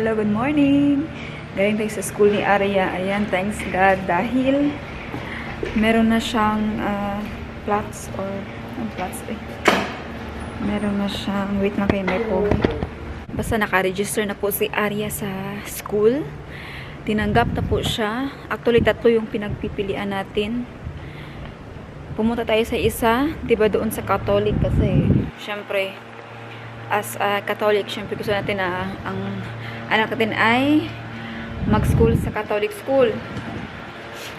Hello, good morning. Galing tayo sa school ni Arya. Ayan, thanks God. Dahil meron na siyang plots or plots eh. Meron na siyang, wait lang kayo, may po. Basta naka-register na po si Arya sa school. Tinanggap na po siya. Actually, 3 yung pinagpipilian natin. Pumunta tayo sa isa, diba doon sa Catholic kasi, syempre, as a Catholic, syempre gusto natin na ang anak natin ay mag-school sa Catholic school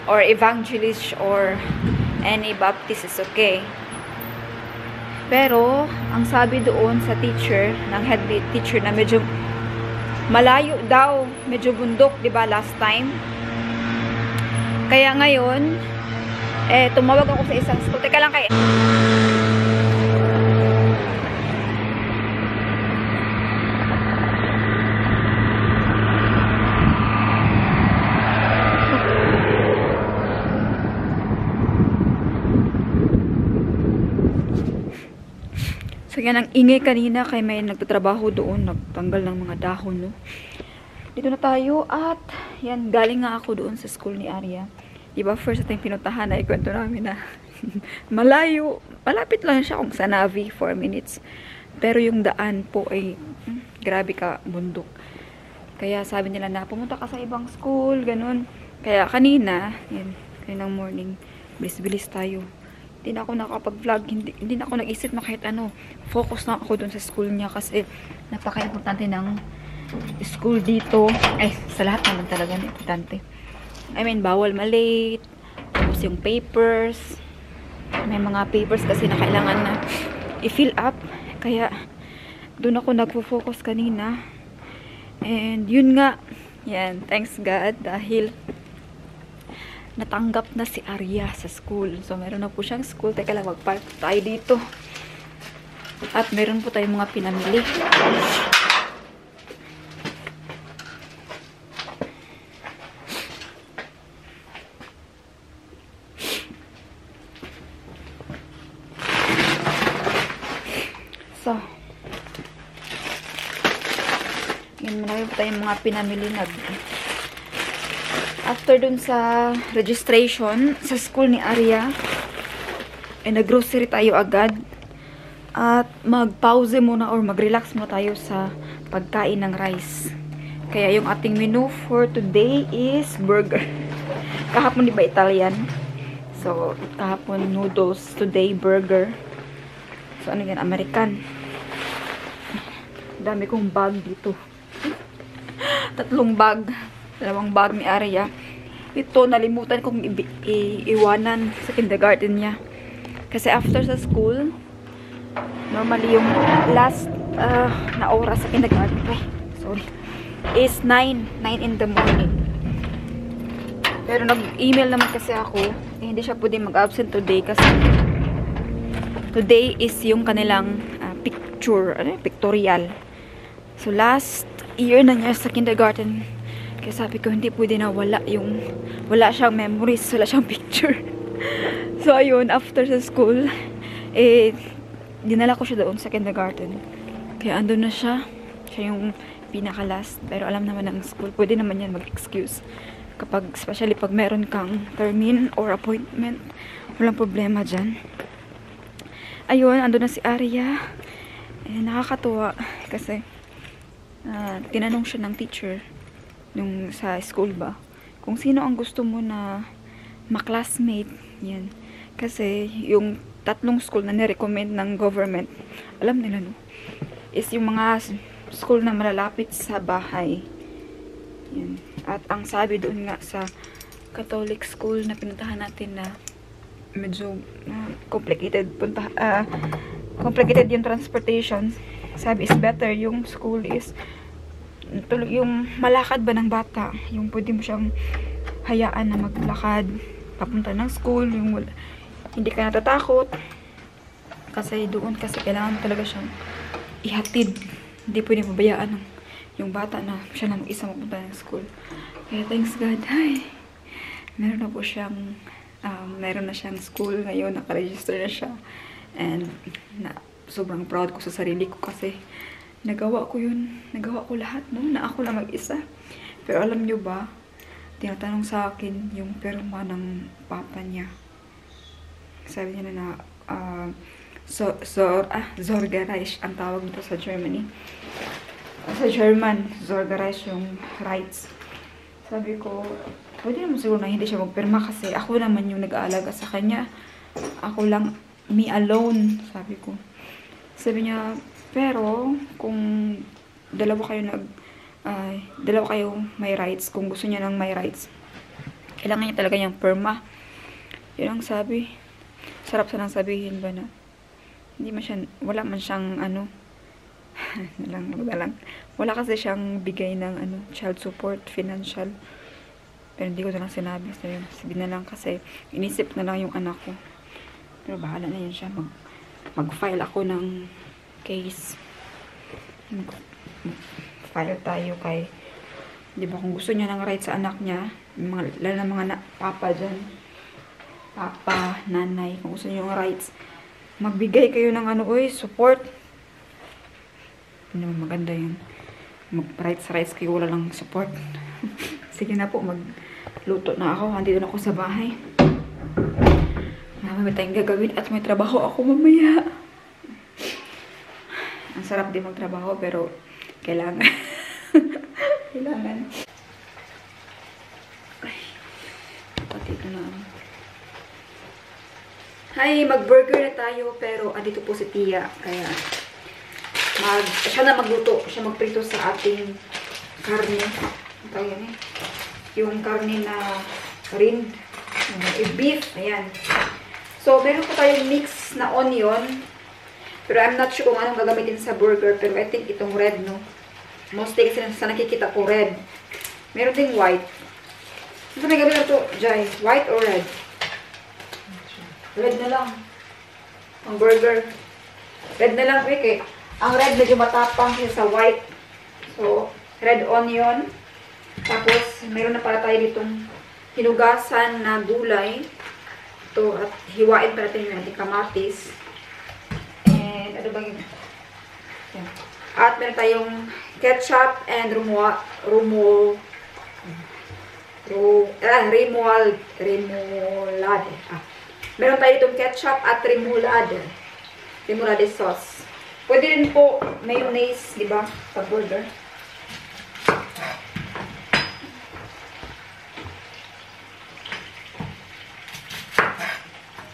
or evangelist or any Baptist is okay. Pero, ang sabi doon sa teacher, ng head teacher na medyo malayo daw, medyo bundok, diba, last time. Kaya ngayon, tumawag ako sa isang school. Teka lang kayo. So yan ang ingay kanina kay may nagtatrabaho doon, nagtanggal ng mga dahon, no. Dito na tayo at yan, galing nga ako doon sa school ni Arya. Diba, first time pinuntahan na ikwento namin na malayo, malapit lang siya kung sa Navi, 4 minutes. Pero yung daan po ay grabe ka, bundok. Kaya sabi nila na pumunta ka sa ibang school, ganun. Kaya kanina, yan, kaninang morning, bilis-bilis tayo. Hindi na ako nakapag-vlog, hindi na ako nag-isip na kahit ano. Focus na ako dun sa school niya kasi napaka-importante ng school dito. Ay, sa lahat naman talaga importante. I mean, bawal malate. Tapos yung papers. May mga papers kasi na kailangan na i-fill up. Kaya, dun ako nagfo-focus kanina. And, yun nga. Yan, thanks God. Dahil, natanggap na si Arya sa school. So, meron na po siyang school. Teka lang, mag-park tayo dito. At meron po tayong mga pinamili. So, yun, marami po tayong mga pinamili na after dun sa registration sa school ni Arya, nag-grocery tayo agad at mag-pause muna or mag-relax muna tayo sa pagkain ng rice. Kaya yung ating menu for today is burger. Kahapon di ba Italian? So, kahapon noodles, today burger. So, ano yan? American. Dami kong bag dito. 3 bag. 2 bag ni Arya. Ito, nalimutan kong iwanan sa kindergarten niya. Kasi after sa school, normally yung last na oras sa kindergarten, is 9 in the morning. Pero nag-email naman kasi ako, hindi siya pwede mag-absent today kasi today is yung kanilang pictorial. So, last year na niya sa kindergarten. Kaya sabi ko, hindi pwede na wala siyang memories, wala siyang picture. So, ayun, after sa school, dinala ko siya doon sa kindergarten. Kaya andun na siya. Siya yung pinaka-last. Pero alam naman ng school, pwede naman yan mag-excuse. Kapag, especially pag meron kang termin or appointment, walang problema dyan. Ayun, andun na si Arya. Nakakatuwa kasi tinanong siya ng teacher nung sa school ba kung sino ang gusto mo na ma-classmate yan. Kasi yung 3 school na nirecommend ng government, alam nila no, is yung mga school na malalapit sa bahay yan. At ang sabi doon nga sa Catholic school na pinuntahan natin na medyo complicated complicated yung transportation, sabi is better yung school is yung malakad ba ng bata, yung pwede mo siyang hayaan na maglakad papunta ng school, yung hindi ka natatakot kasi doon kasi kailangan talaga siyang ihatid, hindi pwede pabayaan yung bata na siya na mag-isa mapunta ng school. Kaya thanks God, ay meron na po siyang meron na siyang school ngayon, nakaregister na siya and sobrang proud ko sa sarili ko kasi nagawa ko yun. Nagawa ko lahat, no? Na ako lang mag-isa. Pero alam nyo ba, tinatanong sa akin yung pirma ng papa niya. Sabi niya na Zorgerecht ang tawag nito sa Germany. Sa German, Zorgerecht yung rights. Sabi ko, pwede naman siguro na hindi siya magpirma kasi ako naman yung nag-aalaga sa kanya. Ako lang, me alone, sabi ko. Sabi niya, pero kung dalawa kayo may rights, kung gusto niya ng may rights, kailangan niya talaga yung pirma. Yun ang sabi. Sarap sanang sabihin ba na hindi man siya, wala man siyang wala kasi siyang bigay ng child support, financial. Pero hindi ko na lang sinabi. Sabi na lang kasi inisip na lang yung anak ko. Pero bahala na yun siya. Mag-file ako ng case. Mag-file tayo kay, di ba, kung gusto niya ng right sa anak niya, lalo na mga papa dyan, papa, nanay, kung gusto niyo yung rights, magbigay kayo ng support. Hindi naman maganda yun. Mag-rights kayo, wala lang support. Sige na po, magluto na ako. Andito na ako sa bahay. May tayong gagawin at may trabaho ako mamaya. Ang sarap din magtrabaho pero kailangan. Kailangan. Ay, pati ito na. Hi, mag-burger na tayo pero andito po si Tia. Kaya siya na magluto. Siya magprito sa ating karne. Ito yan eh. Yung karne na rind. Beef. Ayan. So, meron po tayong mix na onion. Pero I'm not sure kung anong gagamitin sa burger. Pero I think itong red, no? Mostly kasi sa nakikita ko, red. Meron ding white. Ano may gamitin ito, Jai? White or red? Red na lang. Ang burger. Red na lang, okay. Ang red medyo matapang sa white. So, red onion. Tapos, meron na pala tayo ditong hinugasan na gulay. Ito, at hiwain pa natin yung ating kamatis. And, ano ba yun? Yan. At meron tayong ketchup and remoulade. Meron tayo itong ketchup at remoulade. Remoulade sauce. Pwede rin po mayonnaise, di ba? Sa burger.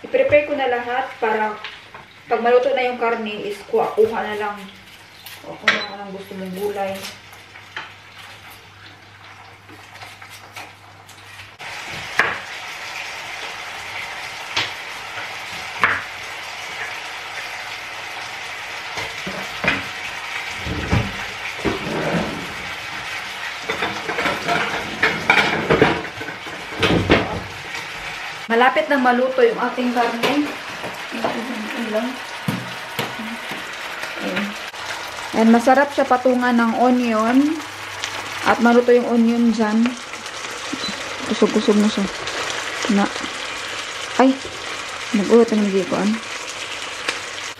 I-prepare ko na lahat para pag maluto na yung karne is kuha na lang. Kuha na lang gusto mong gulay. Malapit na maluto yung ating karne. And masarap siya patungan ng onion. At maluto yung onion dyan. Kusog-kusog na siya. Ay! Nag-ulot na hindi ko.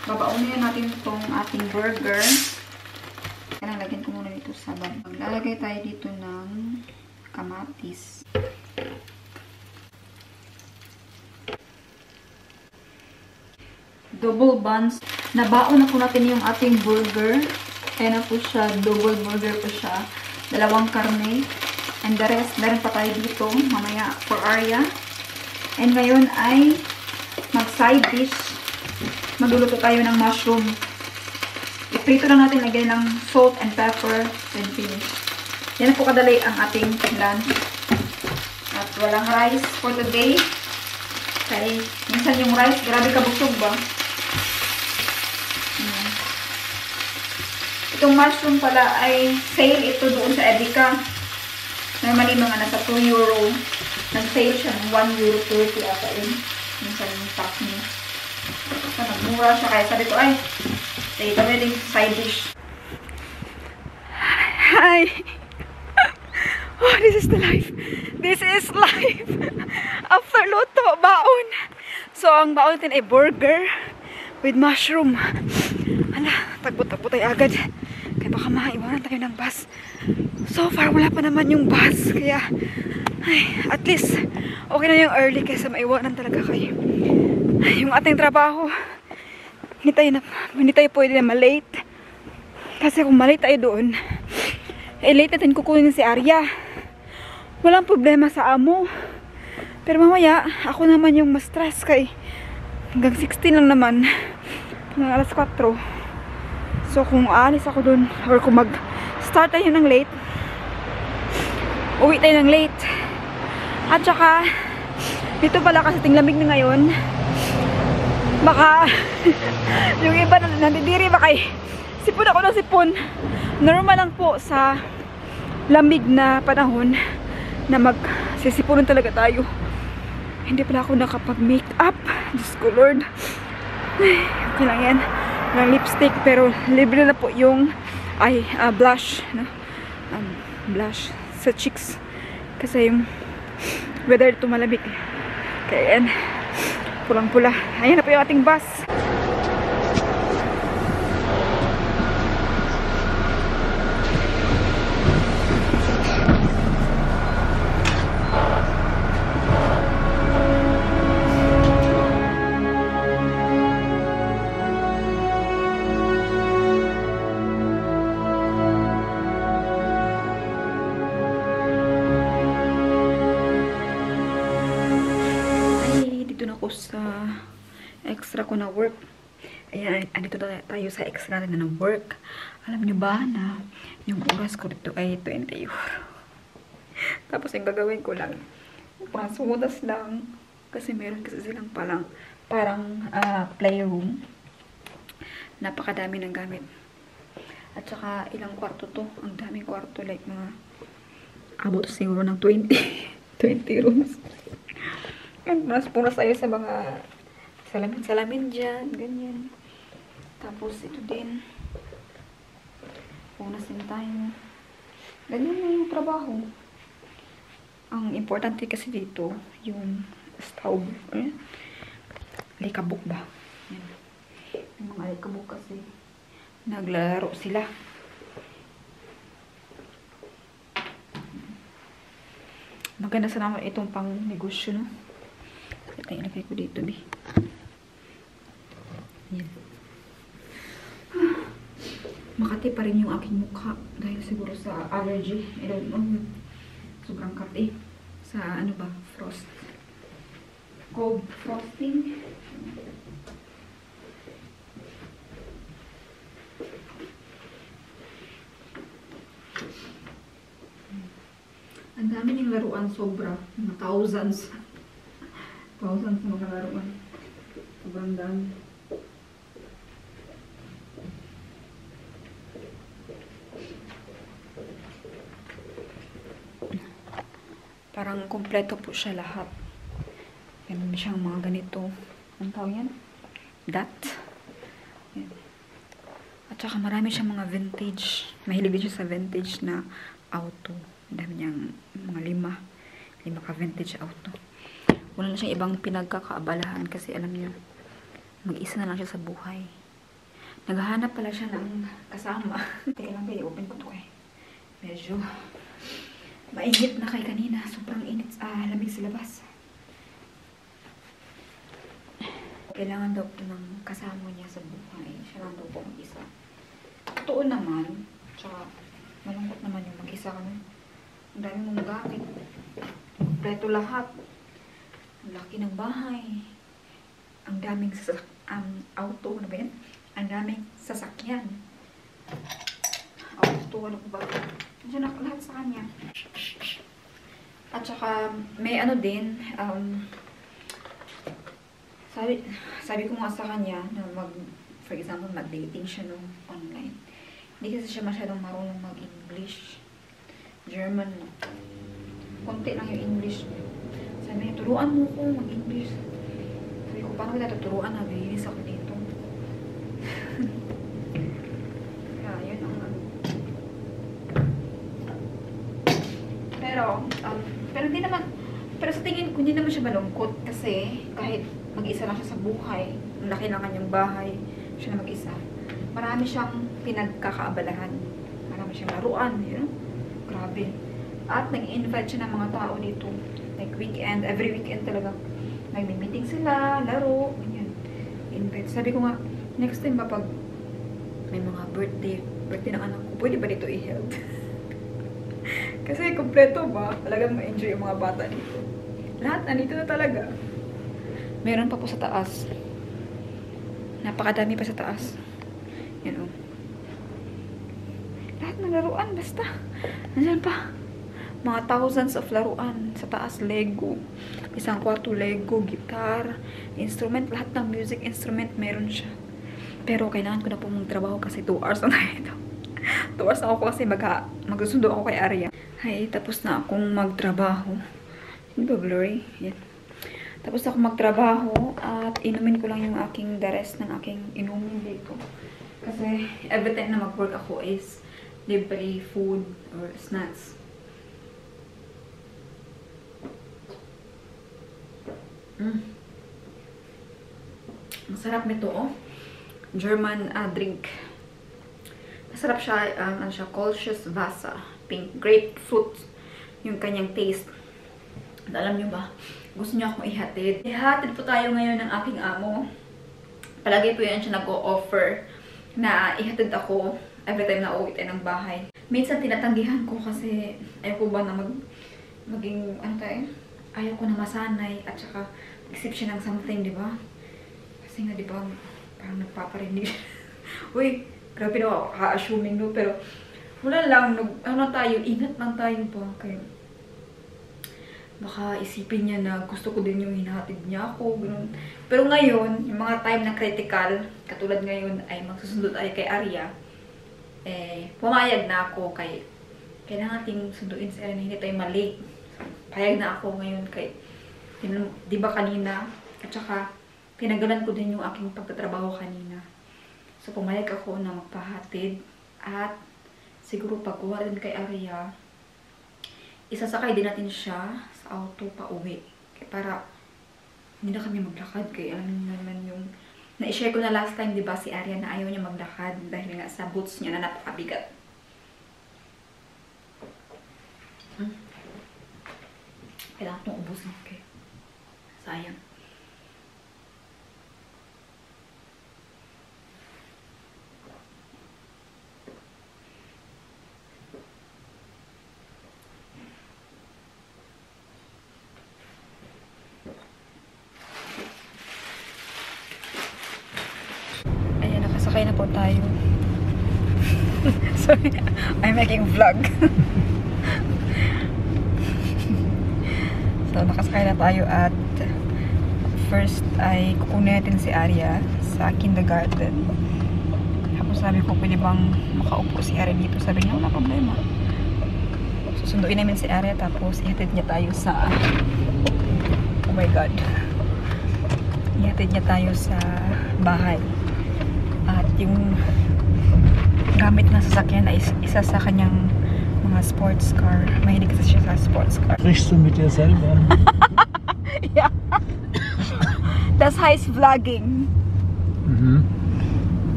Babaunin natin itong ating burger. Kaya lagyan ko muna dito sa bag. Maglalagay tayo dito ng kamatis. Double buns. Nabaon na po natin yung ating burger. Kaya na po siya. Double burger po siya. Dalawang karne. And the rest, meron pa tayo dito. Mamaya for Arya. And ngayon ay mag-side dish. Magluluto tayo ng mushroom. Iprito lang natin. Lagyan ng salt and pepper. Then finish. Yan po kadali ang ating lunch. At walang rice for today. Kaya minsan yung rice, grabe kabusog ba? Itong mushroom pala ay sale ito doon sa Edeka. Normally mga nasa 2 euro. Nag-sale siya ng 1 euro 30 ata yun. Minsan yung pack niya. So, nagmura siya. Kaya sabi ko, ay, say, kami din side dish. Hi! Oh, this is the life. This is life. After luto, baon. So, ang baon natin ay burger with mushroom. Ala, tagpo-tagpo tayo agad. Kaya baka maiwanan tayo ng bus. So far, wala pa naman yung bus. Kaya, ay, at least, okay na yung early kaysa maiwanan talaga kayo. Yung ating trabaho, hindi tayo pwede na malate. Kasi kung malate tayo doon, late natin kukunin si Arya. Walang problema sa amo. Pero mamaya, ako naman yung mas stress kay hanggang 16 lang naman. Hanggang alas 4. So kung aalis ako doon, or kung mag-start tayo ng late, uwi tayo ng late. At saka, dito pala kasi tinglamig na ngayon. Baka, yung iba nandidiri, baka sipon ako ng sipon. Normal lang po sa lamig na panahon na magsisipunan talaga tayo. Hindi pala ako nakapag-make up. Diyos ko Lord. Ay, okay lang yan. Walang lipstick, pero libre na po yung blush. No? Blush sa cheeks. Kasi yung weather ito malamig. Kaya yan. Pulang-pula. Ayan na po yung ating bus. Sa extra ko na work. Ayan, andito na tayo sa extra na ng work. Alam nyo ba na yung oras ko dito ay 20 euro. Tapos yung gagawin ko lang, pasudas lang. Kasi meron kasi silang parang playroom. Napakadami ng gamit. At saka ilang kwarto to. Ang daming kwarto. Like mga abot siguro ng 20 rooms. Punas tayo sa mga salamin dyan, ganyan. Tapos ito din. Punas din tayo. Ganyan na yung trabaho. Ang importante kasi dito, yung stove. Alikabok ba? Yan. Yung mga alikabok kasi naglalaro sila. Maganda sa naman itong pang negosyo, no? Ito yung ilagay ko dito, be. Yan. Makati pa rin yung aking mukha. Dahil siguro sa allergy. I don't know. Sobrang kati. Sa ano ba? Frost. Cold frosting. Ang dami niyang laruan, sobra. Mga thousands na mga laruan. Sobrang dami. Parang kompleto po siya lahat. Meron siyang mga ganito. Ang tawag yan? Dot. Yan. At saka marami siyang mga vintage. Mahilig din siya sa vintage na auto. Ang dami niyang mga lima ka vintage auto. Wala na siyang ibang pinagkakaabalahan kasi alam niyo, mag-isa na lang siya sa buhay. Naghahanap pala siya ng kasama. Teka lang, i-open ko to eh. Medyo mainit na kay kanina. Sobrang init. Lamig sa labas. Kailangan daw po ng kasama niya sa buhay. Siya lang daw po mag-isa. Totoo naman. Tsaka malungkot naman yung mag-isa kami. Ang dami mong gamit. Kompleto lahat. Ang laki ng bahay. Ang daming auto. Ano ba yan? Ang daming sasakyan. Auto. Ano ba? Diyan ako lahat sa kanya. At saka may ano din. Sabi ko nga sa kanya na for example, mag-dating siya nung online. Hindi kasi siya masyadong marunong mag-English. German na. Konti lang yung English niya. Sabi niya, turuan mo ko mag-English. Sabi ko, paano kita tuturuan? Nabihinis ako dito. Kaya, yun ang ano. Pero hindi naman, pero sa tingin ko, hindi naman siya malungkot. Kasi, kahit mag-isa lang siya sa buhay, ang laki ng kanyang bahay, siya na mag-isa. Marami siyang pinagkakaabalahan. marami siyang laruan, you know? Grabe. At nag-invite siya ng mga tao dito. Like weekend, every weekend talaga. Nag-meeting sila, laro, ganyan. Invite. Sabi ko nga, next time ba pag may mga birthday ng anak ko, pwede ba dito i-held? Kasi kompleto ba? Talagang ma-enjoy yung mga bata dito. Lahat nandito na talaga. Meron pa po sa taas. Napakadami pa sa taas. Yan o. Lahat ng laruan, basta. Nandiyan pa. Mga thousands of laruan. Sa taas, Lego. Isang kwarto, Lego, guitar, instrument. Lahat ng music instrument, meron siya. Pero kailangan ko na po magtrabaho kasi 2 hours na ito. 2 hours na ako kasi magsusundo ako kay Arya. Hay, tapos na akong magtrabaho. Hindi ba blurry? Yan. Tapos ako magtrabaho at inumin ko lang yung aking the rest ng aking inumin dito. Kasi every time na mag-work ako is libre food or snacks. Masarap nito, oh. German drink. Masarap siya, ano siya, Kolsch's Wasser. Pink grapefruit yung kanyang taste. At alam nyo ba, gusto niyo akong ihatid. Ihatid po tayo ngayon ng aking amo. Palagi po yan siya nag-o-offer na ihatid ako every time na uuwi tayo ng bahay. Minsan tinatanggihan ko kasi ayaw ko ba na maging, ano tayo? Ayaw ko na masanay at saka isip siya ng something, di ba? Kasi nga, di ba, parang nagpaparinig. Uy, grabe na ako, ka-assuming, no? Pero, wala lang, ano tayo, ingat lang tayo ba? Kaya, baka isipin niya na gusto ko din yung hinahatid niya ako, ganun. Pero ngayon, yung mga time na critical, katulad ngayon ay magsusundo tayo kay Arya, pumayag na ako kay kailangan natin sunduin si Arya na hindi tayo malate. Payag na ako ngayon kay, di ba kanina, at saka, tinagalan ko din yung aking pagtatrabaho kanina. So, pumayag ako na magpahatid at siguro pagkuha din kay Arya, isasakay din natin siya sa auto pa uwi. Para hindi na kami maglakad. Kaya alam niyo naman yung na-share ko na last time, di ba, si Arya na ayaw niya maglakad dahil nga sa boots niya na napakabigat. Kailangan itong ubusin. Okay. Sayang. Nakasakay na po tayo. Sorry, I'm making vlog. So, nakasakay na tayo at first ay kukunin natin si Arya sa kindergarten. Tapos sabi ko, pwede bang makaupo si Arya dito? Sabi niya, wala problema. Susunduin namin si Arya tapos ihatid niya tayo sa oh my god. Ihatid niya tayo sa bahay. At yung gamit na sasakyan ay isa sa kanyang mga sports car. Mahilig kasi siya sa sports car. Sprichst du mit dir selber? Ja. Das heißt Vlogging. Mhm.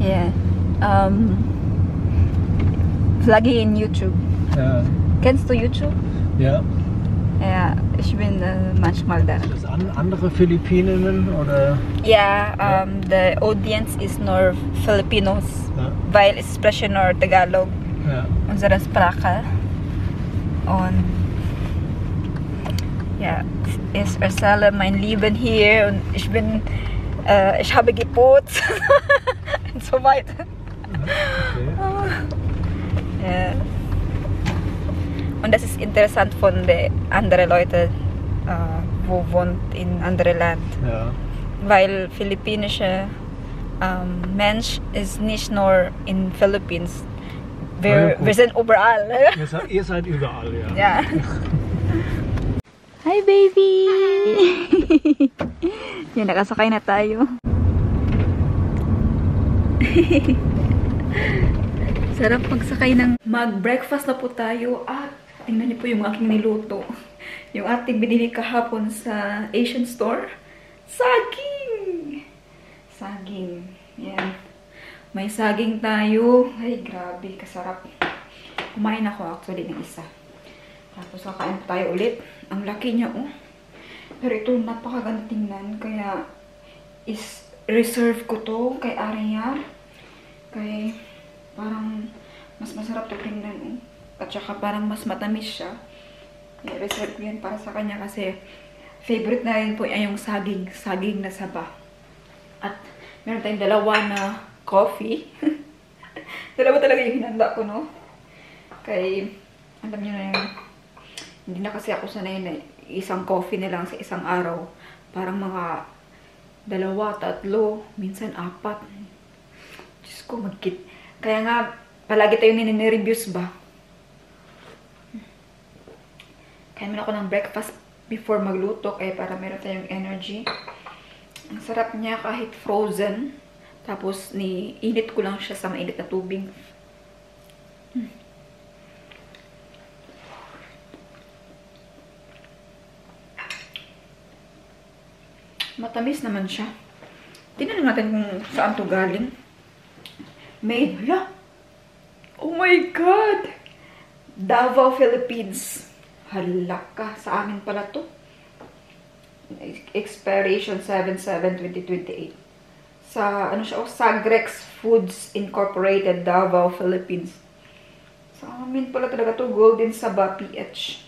Yeah. Vlogging in YouTube. Ja. Kennst du YouTube? Ja. Ja, ich bin manchmal da. Das andere Philippinen oder? Ja, the audience ist nur Filipinos, Ja. weil ich spreche nur Tagalog, Ja. unsere Sprache. Und ja, ist erzähle mein Leben hier und ich habe geputzt und so weiter. Okay. Ja. Und das ist interessant von den anderen Leuten, wo wohnt in anderen Land. Ja. Weil philippinische Mensch ist nicht nur in Philippines. Wir sind überall. Ihr seid überall, ja. Ja. Hi, baby! Yan, nakasakay na tayo. Sarap magsakay ng mag-breakfast na po tayo at tingnan niyo po yung aking niluto. Yung ating binili kahapon sa Asian store. Saging! Saging. Yan. May saging tayo. Ay, grabe. Kasarap. Kumain ako actually ng isa. Tapos kakain tayo ulit. Ang laki niya, oh. Pero ito, napakaganda tingnan. Kaya, is reserve ko to kay Aria. Kaya, parang, mas masarap to tingnan, oh. At saka, parang mas matamis siya. I-reserve ko yan para sa kanya kasi, favorite na rin po ay yung saging. Saging na saba. At, meron tayong dalawa na coffee. Dalawa talaga yung hinanda ko, no? Kaya, alam nyo na yun. Hindi na kasi ako sanay na isang coffee na lang sa isang araw. Parang mga 2, 3, minsan 4. Diyos ko, magkit. Kaya nga, palagi tayong nini-reviews ba? Kain mo ako ng breakfast before magluto, kaya para meron tayong energy. Ang sarap niya kahit frozen. Tapos, init ko lang siya sa mainit na tubig. Matamis naman siya. Tingnan natin kung saan to galing. Made, hala. Oh my God! Davao, Philippines. Hala ka. Sa amin pala to. Expiration 7/7/2028. Sa, ano siya, Sagrex Foods Incorporated, Davao, Philippines. Sa amin pala talaga to. Golden Saba, PH.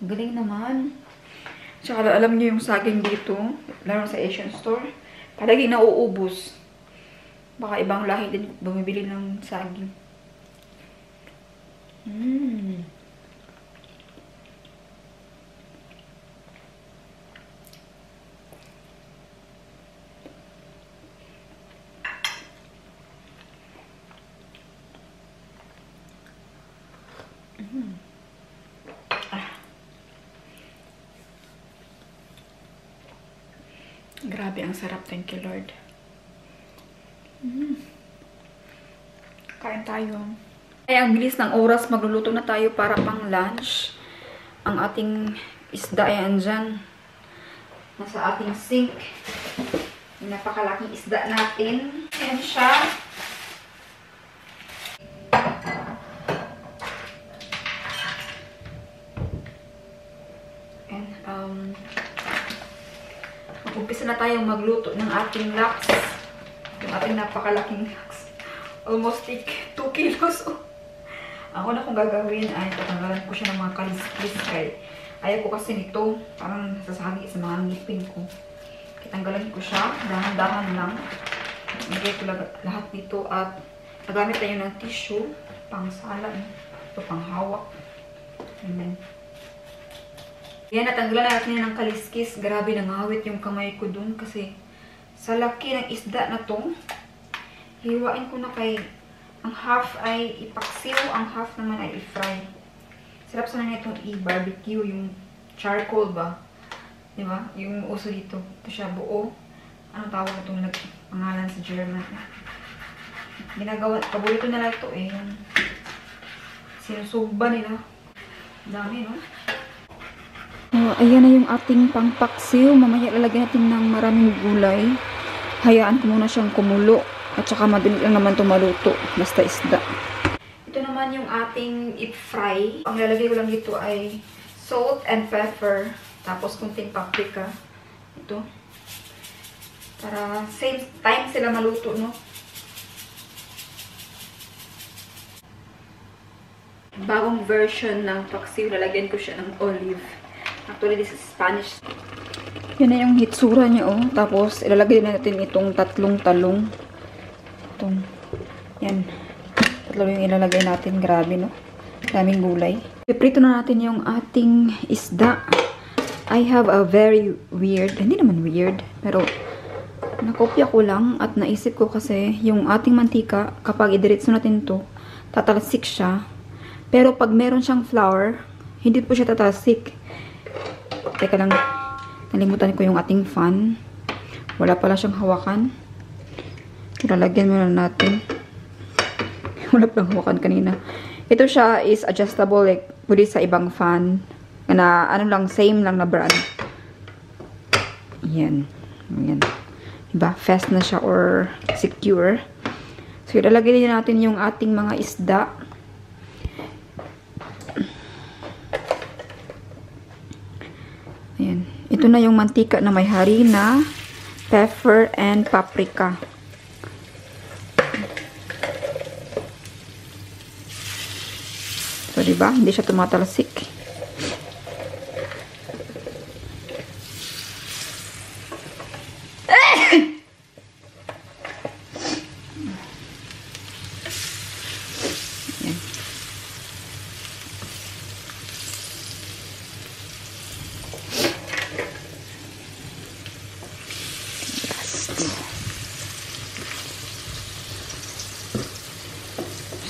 Galing naman. Tsaka alam niyo yung saging dito, lalo sa Asian store, palagi nauubos. Baka ibang lahi din bumibili ng saging. Grabe, ang sarap. Thank you, Lord. Kain tayo. Ay, ang bilis ng oras. Magluluto na tayo para pang lunch. Ang ating isda ay andyan. Nasa ating sink. Yung napakalaking isda natin. Ayan siya. And, umpisa na tayong magluto ng ating laks. Yung ating napakalaking laks. Almost 2 kilos. Ako na kung gagawin ay tatanggalan ko siya ng mga kalis-kalis. Ayaw ko kasi nito. Parang nasasagi sa mga ngipin ko. Kitanggalan ko siya. Dahan-dahan lang. Nagay ko lahat dito at nagamit tayo ng tissue. Pang sala. Ito pang hawak. Amen. Yan, natanggalan natin ng kaliskis. Grabe, nangawit yung kamay ko dun kasi sa laki ng isda na to, hiwain ko na kay ang half ay ipaksiw, ang half naman ay i-fry. Sarap sana nitong i-barbecue, yung charcoal ba? Diba? Yung uso dito. Ito siya buo. Anong tawag itong pangalan sa German? Ginagawa, paborito nila ito eh. Yung sinusugba nila. Dami, no? Ayan na yung ating pangpaksiw. Mamaya lalagyan natin ng maraming gulay. Hayaan ko muna siyang kumulo. At saka madali lang naman ito maluto. Basta isda. Ito naman yung ating i-fry. Ang lalagay ko lang dito ay salt and pepper. Tapos kunting paprika. Ito. Para same time sila maluto, no? Bagong version ng paksiw. Lalagyan ko siya ng olive. Actually, this is Spanish. Yan na yung hitsura niya, oh. Tapos, ilalagay na natin itong 3 talong. Itong, yan. 3 yung ilalagay natin. Grabe, no? Daming gulay. Piprito na natin yung ating isda. I have a very weird, hindi naman weird, pero nakopya ko lang at naisip ko kasi yung ating mantika, kapag idiretso natin to, tatalsik siya. Pero pag meron siyang flour, hindi po siya tatalsik. Teka lang, nalimutan ko yung ating fan. Wala pala siyang hawakan. Ilalagyan muna natin. Wala palang hawakan kanina. Ito siya is adjustable, like, pwede sa ibang fan. Na, ano lang, same lang na brand. Yan. Yan. Diba? Fast na siya or secure. So, ilalagay din natin yung ating mga isda. Ito na yung mantika na may harina, pepper, and paprika. So, diba? Hindi siya tumatalsik.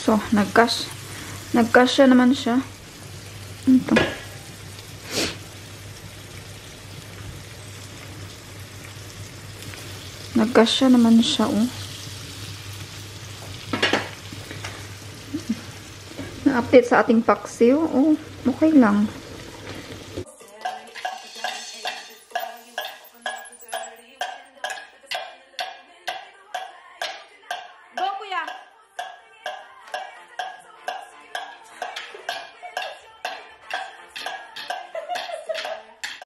So, nagkasya naman siya. Ito. Nagkasya naman siya, oh. Na-update sa ating paksiw. Oh, okay lang.